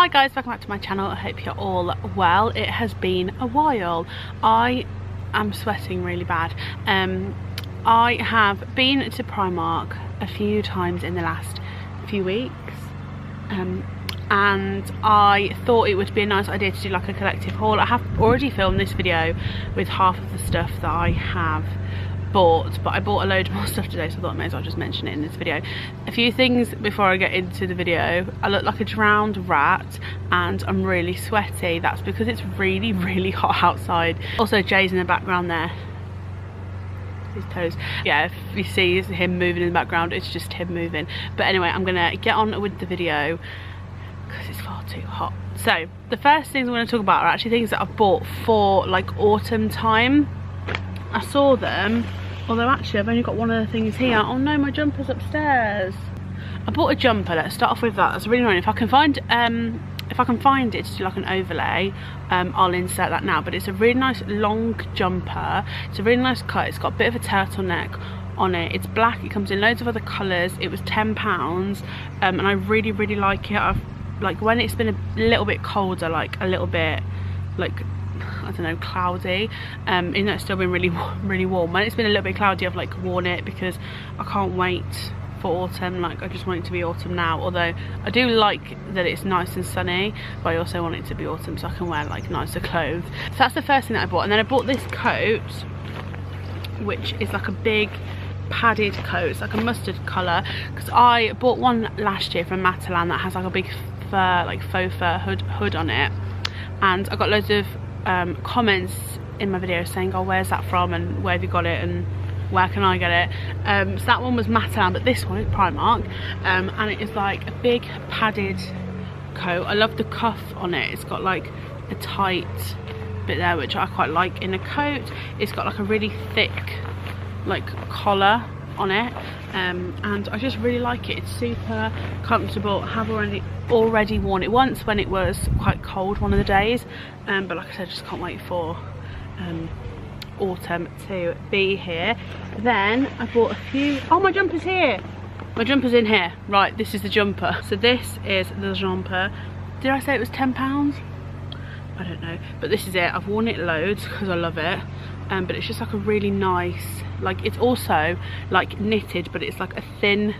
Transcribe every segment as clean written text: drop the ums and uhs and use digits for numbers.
Hi guys, welcome back to my channel. I hope you're all well. It has been a while. I am sweating really bad. I have been to Primark a few times in the last few weeks, and I thought it would be a nice idea to do like a collective haul. I have already filmed this video with half of the stuff that I have bought, but I bought a load more stuff today, so I thought I may as well just mention it in this video. A few things before I get into the video. I look like a drowned rat and I'm really sweaty. That's because it's really hot outside. Also, Jay's in the background there, his toes. Yeah, if you see him moving in the background, it's just him moving. But anyway, I'm gonna get on with the video because it's far too hot. So the first things I'm going to talk about are actually things that I've bought for like autumn time. I saw them, although actually I've only got one of the things here. Oh no, my jumper's upstairs. I bought a jumper. Let's start off with that. That's really annoying. If I can find it to do like an overlay, I'll insert that now. But it's a really nice long jumper. It's a really nice cut. It's got a bit of a turtleneck on it. It's black. It comes in loads of other colours. It was £10, and I really like it. I've like, when it's been a little bit colder, like a little bit like, I don't know, cloudy, even though it's still been really warm. When it's been a little bit cloudy, I've like worn it because I can't wait for autumn. Like, I just want it to be autumn now, although I do like that it's nice and sunny, but I also want it to be autumn so I can wear like nicer clothes. So that's the first thing that I bought. And then I bought this coat, which is like a big padded coat. It's like a mustard colour, because I bought one last year from Matalan that has like a big fur, like faux fur hood on it, and I got loads of comments in my video saying, oh, where's that from and where have you got it and where can I get it. So that one was Matalan, but this one is Primark, and it is like a big padded coat. I love the cuff on it. It's got like a tight bit there, which I quite like in a coat. It's got like a really thick like collar on it, and I just really like it. It's super comfortable. I have already worn it once when it was quite cold one of the days, but like I said, I just can't wait for autumn to be here. Then I bought a few. Oh, my jumper's here. My jumper's in here. Right, this is the jumper. So this is the jumper. Did I say it was £10? I don't know, but this is it. I've worn it loads because I love it, but it's just like a really nice, like, it's also like knitted, but it's like a thin,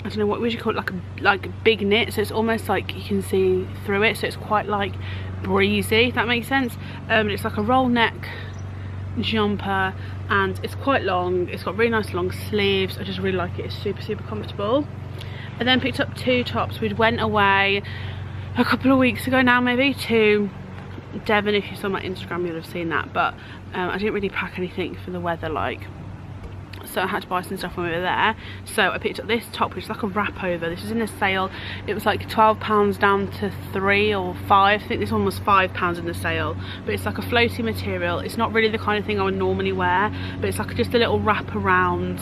I don't know, what would you call it, like big knit, so it's almost like you can see through it, so it's quite like breezy, if that makes sense. It's like a roll neck jumper, and it's quite long. It's got really nice long sleeves. I just really like it. It's super comfortable. I then picked up two tops. We went away a couple of weeks ago now, maybe, to Devon. If you saw my Instagram, you'll have seen that, but I didn't really pack anything for the weather, like, so I had to buy some stuff when we were there. So I picked up this top, which is like a wrap over. This was in a sale. It was like £12 down to £3 or £5. I think this one was £5 in the sale, but it's like a floaty material. It's not really the kind of thing I would normally wear, but it's like just a little wrap around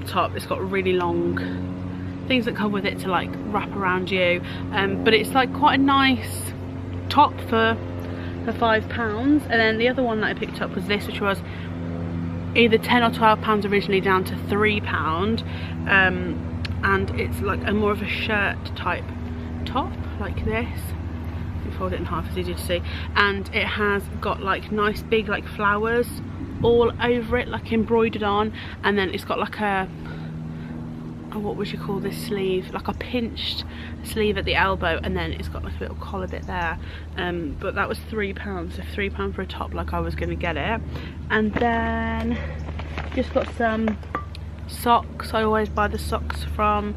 top. It's got really long things that come with it to like wrap around you, but it's like quite a nice top for £5. And then the other one that I picked up was this, which was either £10 or £12 originally, down to £3, and it's like a more of a shirt type top, like this. You fold it in half, it's easy to see, and it has got like nice big like flowers all over it, like embroidered on, and then it's got like a, oh, what would you call this sleeve, like a pinched sleeve at the elbow, and then it's got like a little collar bit there, but that was £3, so £3 for a top, like I was gonna get it. And then just got some socks. I always buy the socks from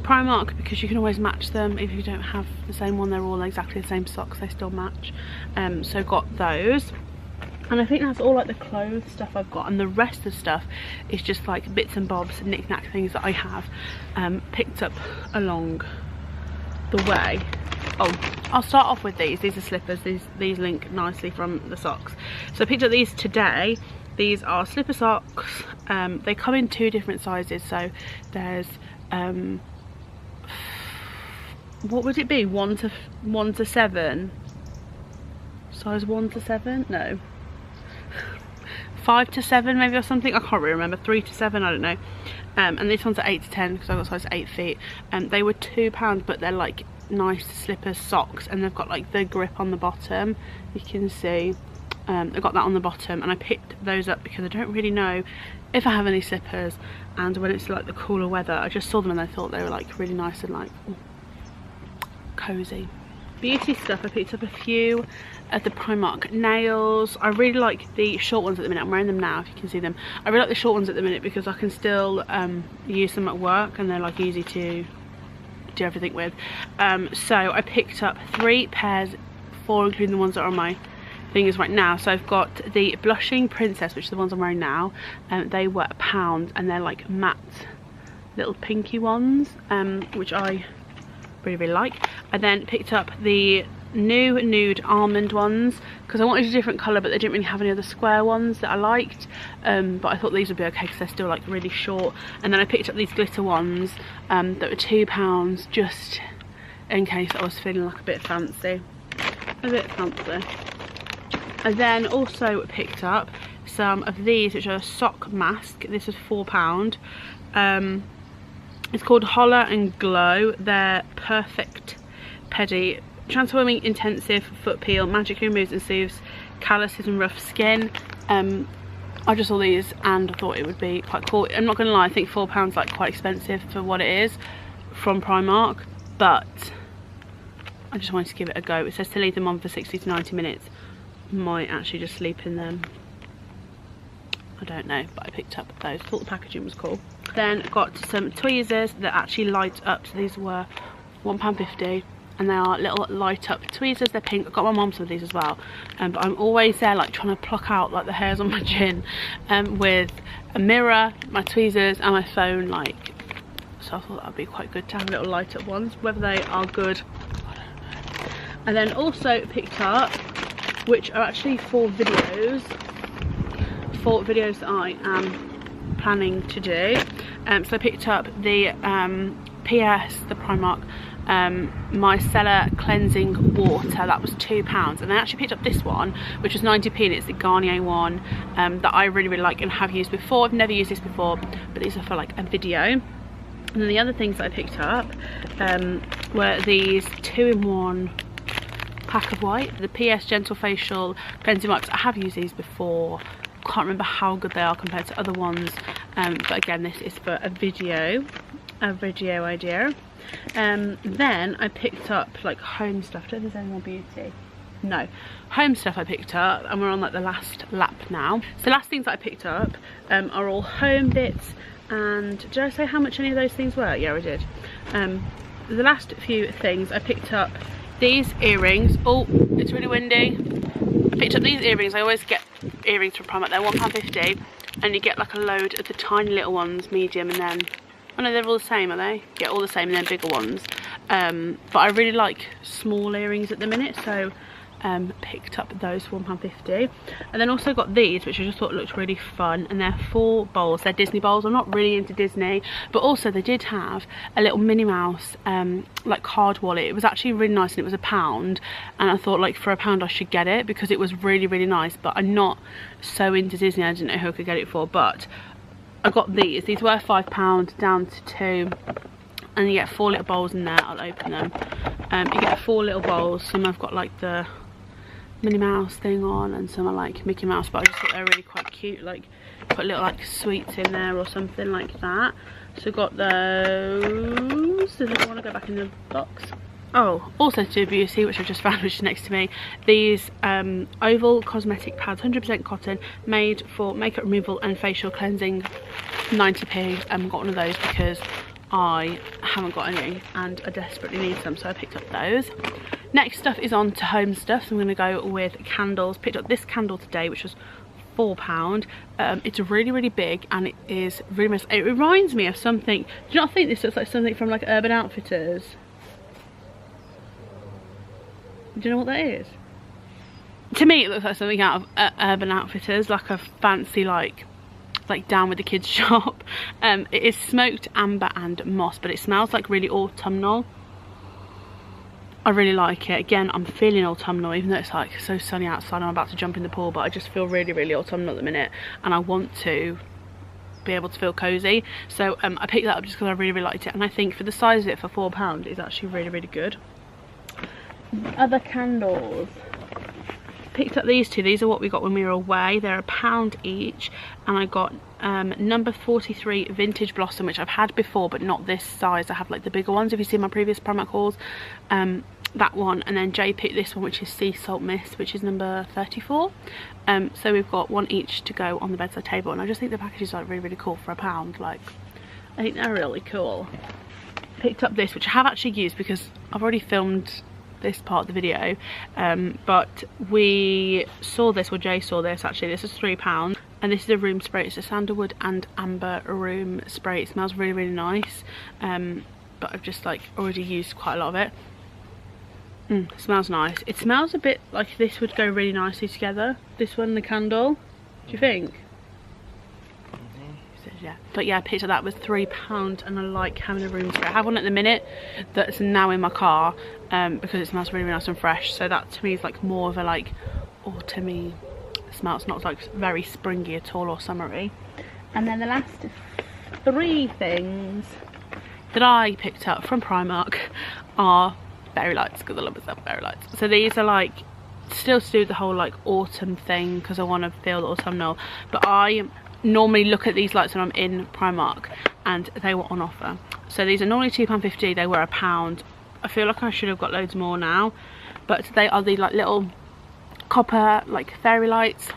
Primark because you can always match them. If you don't have the same one, they're all exactly the same socks, they still match. So got those. And I think that's all like the clothes stuff I've got, and the rest of the stuff is just like bits and bobs and knick-knack things that I have picked up along the way. Oh, I'll start off with these. These are slippers. These link nicely from the socks. So I picked up these today. These are slipper socks. They come in two different sizes. So there's what would it be? 1 to 7. Size 1 to 7? No. 5 to 7 maybe, or something. I can't really remember. 3 to 7, I don't know. And this one's at 8 to 10 because I got size 8 feet. They were £2, but they're like nice slippers, socks, and they've got like the grip on the bottom. You can see I've got that on the bottom, and I picked those up because I don't really know if I have any slippers, and when it's like the cooler weather, I just saw them and I thought they were like really nice and like cozy. Beauty stuff, I picked up a few at the Primark nails. I really like the short ones at the minute. I'm wearing them now if you can see them. I really like the short ones at the minute because I can still use them at work, and they're like easy to do everything with. So I picked up 3 pairs, 4 including the ones that are on my fingers right now. So I've got the Blushing Princess, which are the ones I'm wearing now. They were £1, and they're like matte little pinky ones, which I really like. I then picked up the new nude almond ones because I wanted a different colour, but they didn't really have any other square ones that I liked, but I thought these would be okay because they're still like really short. And then I picked up these glitter ones that were £2 just in case I was feeling like a bit fancy. I then also picked up some of these, which are a sock mask. This is £4. It's called Holler and Glow. They're perfect pedi transforming intensive foot peel, magically removes and soothes calluses and rough skin. I just saw these and I thought it would be quite cool. I'm not gonna lie, I think £4 like quite expensive for what it is from Primark, but I just wanted to give it a go. It says to leave them on for 60 to 90 minutes. Might actually just sleep in them, I don't know, but I picked up those. Thought the packaging was cool. Then got some tweezers that actually light up. So these were £1.50, and they are little light up tweezers. They're pink. I got my mum some of these as well, but I'm always there like trying to pluck out like the hairs on my chin with a mirror, my tweezers and my phone, like, so I thought that would be quite good to have little light up ones. Whether they are good, I don't know. And then also picked up, which are actually for videos that I am planning to do. So I picked up the the Primark micellar cleansing water. That was £2, and I actually picked up this one, which was 90p, and it's the Garnier one that I really like and have used before. I've never used this before, but these are for like a video. And then the other things that I picked up were these 2-in-1 pack of white, the PS Gentle Facial Cleansing Wipes. I have used these before, can't remember how good they are compared to other ones, but again, this is for a video idea. Then I picked up like home stuff. Don't think there's any more beauty. No, home stuff I picked up, and we're on like the last lap now. So last things that I picked up are all home bits. And did I say how much any of those things were? Yeah, I did. The last few things I picked up these earrings. Oh, it's really windy. I picked up these earrings. I always get earrings from Primark. They're £1.50, and you get like a load of the tiny little ones, medium, and then, oh no, they're all the same, are they? Yeah, all the same, and then bigger ones. But I really like small earrings at the minute, so picked up those for £1.50. And then also got these, which I just thought looked really fun, and they're 4 bowls. They're Disney bowls. I'm not really into Disney, but also they did have a little Minnie Mouse like card wallet. It was actually really nice, and it was £1, and I thought like for £1 I should get it because it was really nice. But I'm not so into Disney, I didn't know who I could get it for, but I got these. These were £5 down to £2, and you get 4 little bowls in there. I'll open them. You get 4 little bowls. Some have got like the Minnie Mouse thing on, and some are like Mickey Mouse, but I just thought they're really quite cute, like put little like sweets in there or something like that. So got those. Does anyone want to go back in the box? Oh, also to do beauty, which I just found, which is next to me, these oval cosmetic pads, 100% cotton, made for makeup removal and facial cleansing, 90p. I got one of those because I haven't got any and I desperately need some, so I picked up those. Next stuff is on to home stuff, so I'm going to go with candles. Picked up this candle today, which was £4. It's really big, and it is really nice. It reminds me of something. Do you not think this looks like something from like Urban Outfitters? Do you know what that is? To me it looks like something out of Urban Outfitters, like a fancy like down with the kids shop. It is smoked amber and moss, but it smells like really autumnal. I really like it. Again, I'm feeling autumnal, even though it's like so sunny outside. I'm about to jump in the pool, but I just feel really autumnal at the minute, and I want to be able to feel cozy. So I picked that up just because I really liked it, and I think for the size of it for £4 it's actually really good. Other candles. Picked up these two. These are what we got when we were away. They're £1 each, and I got number 43 vintage blossom, which I've had before but not this size. I have like the bigger ones if you see my previous Primark hauls. That one, and then Jay picked this one, which is sea salt mist, which is number 34. So we've got one each to go on the bedside table, and I just think the package is like really cool for £1. Like, I think they're really cool. Picked up this, which I have actually used because I've already filmed this part of the video, but we saw this, or Jay saw this actually. This is £3, and this is a room spray. It's a sandalwood and amber room spray. It smells really nice, but I've just like already used quite a lot of it. It smells nice. It smells a bit like this would go really nicely together, this one and the candle. Do you think? Yeah, but yeah, I picked up that was £3, and I like having a room spray. I have one at the minute that's now in my car because it smells really nice and fresh. So that to me is like more of a like autumny smell. It's not like very springy at all or summery. And then the last 3 things that I picked up from Primark are fairy lights, because I love myself fairy lights. So these are like still to do the whole like autumn thing because I want to feel the autumnal, but I normally look at these lights when I'm in Primark, and they were on offer. So these are normally £2.50, they were £1. I feel like I should have got loads more now, but they are the like little copper like fairy lights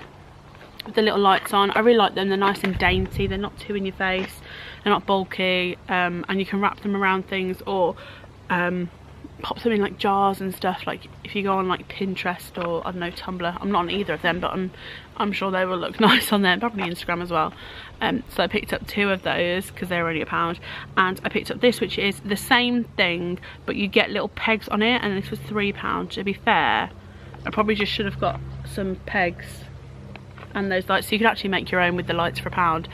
with the little lights on. I really like them. They're nice and dainty, they're not too in your face, they're not bulky, and you can wrap them around things or pop them in like jars and stuff. Like if you go on like Pinterest or I don't know, Tumblr, I'm not on either of them, but I'm sure they will look nice on there, probably Instagram as well. So I picked up 2 of those because they're only £1, and I picked up this, which is the same thing but you get little pegs on it, and this was £3. To be fair, I probably just should have got some pegs and those lights, so you could actually make your own with the lights for £1.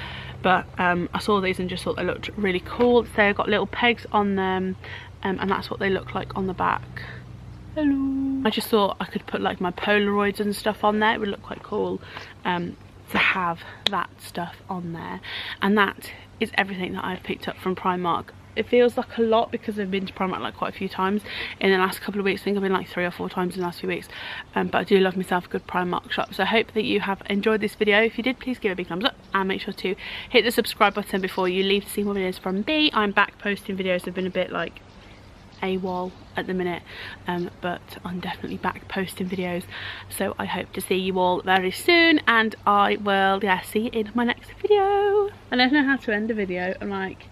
But I saw these and just thought they looked really cool. So they've got little pegs on them, and that's what they look like on the back. Hello. I just thought I could put like my Polaroids and stuff on there. It would look quite cool to have that stuff on there. And that is everything that I've picked up from Primark. It feels like a lot because I've been to Primark like quite a few times in the last couple of weeks. I think I've been like 3 or 4 times in the last few weeks, but I do love myself a good Primark shop. So I hope that you have enjoyed this video. If you did, please give it a big thumbs up and make sure to hit the subscribe button before you leave to see more videos from me. I'm back posting videos. I've been a bit like AWOL at the minute, but I'm definitely back posting videos, so I hope to see you all very soon, and I will see you in my next video. I don't know how to end a video. I'm like,